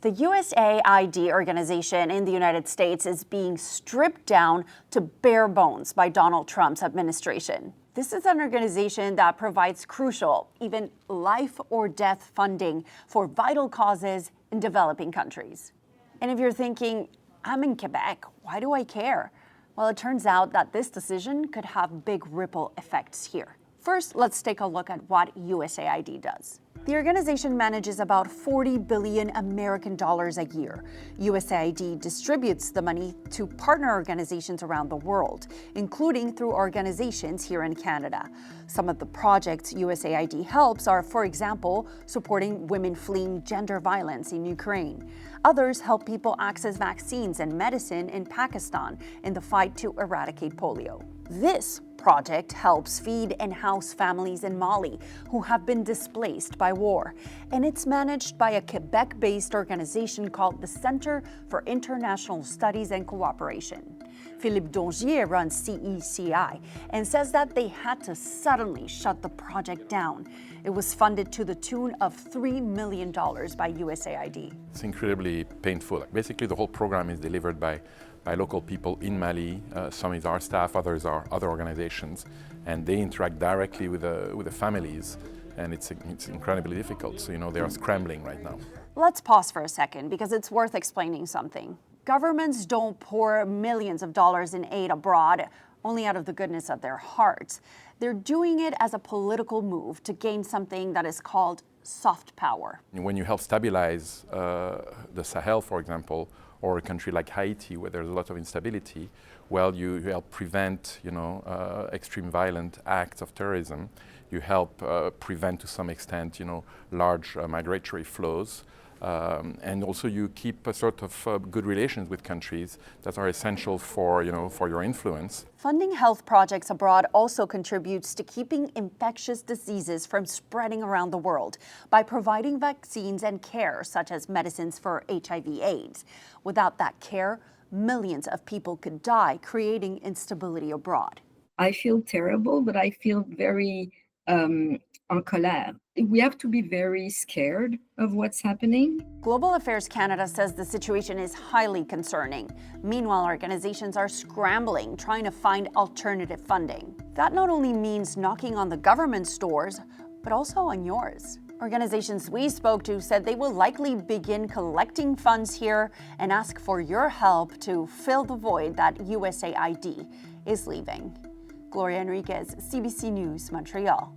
The USAID organization in the United States is being stripped down to bare bones by Donald Trump's administration. This is an organization that provides crucial, even life or death funding for vital causes in developing countries. And if you're thinking, I'm in Quebec, why do I care? Well, it turns out that this decision could have big ripple effects here. First, let's take a look at what USAID does. The organization manages about $40 billion American dollars a year. USAID distributes the money to partner organizations around the world, including through organizations here in Canada. Some of the projects USAID helps are, for example, supporting women fleeing gender violence in Ukraine. Others help people access vaccines and medicine in Pakistan in the fight to eradicate polio. This project helps feed and house families in Mali who have been displaced by war, and it's managed by a Quebec-based organization called the Centre for International Studies and Cooperation. Philippe Dongier runs CECI and says that they had to suddenly shut the project down. It was funded to the tune of $3 million by USAID. It's incredibly painful. Basically, the whole program is delivered by local people in Mali. Some is our staff, others are other organizations, and they interact directly with the families, and it's incredibly difficult. So, they are scrambling right now. Let's pause for a second because it's worth explaining something. Governments don't pour millions of dollars in aid abroad only out of the goodness of their hearts. They're doing it as a political move to gain something that is called soft power. When you help stabilize the Sahel, for example, or a country like Haiti where there's a lot of instability, well, you help prevent, extreme violent acts of terrorism. You help prevent, to some extent, large migratory flows. And also you keep a sort of good relations with countries that are essential for your influence. Funding health projects abroad also contributes to keeping infectious diseases from spreading around the world by providing vaccines and care, such as medicines for HIV/AIDS. Without that care, millions of people could die, creating instability abroad. I feel terrible, but I feel very en colère. We have to be very scared of what's happening. Global Affairs Canada says the situation is highly concerning. Meanwhile, organizations are scrambling, trying to find alternative funding. That not only means knocking on the government's doors, but also on yours. Organizations we spoke to said they will likely begin collecting funds here and ask for your help to fill the void that USAID is leaving. Gloria Enriquez, CBC News, Montreal.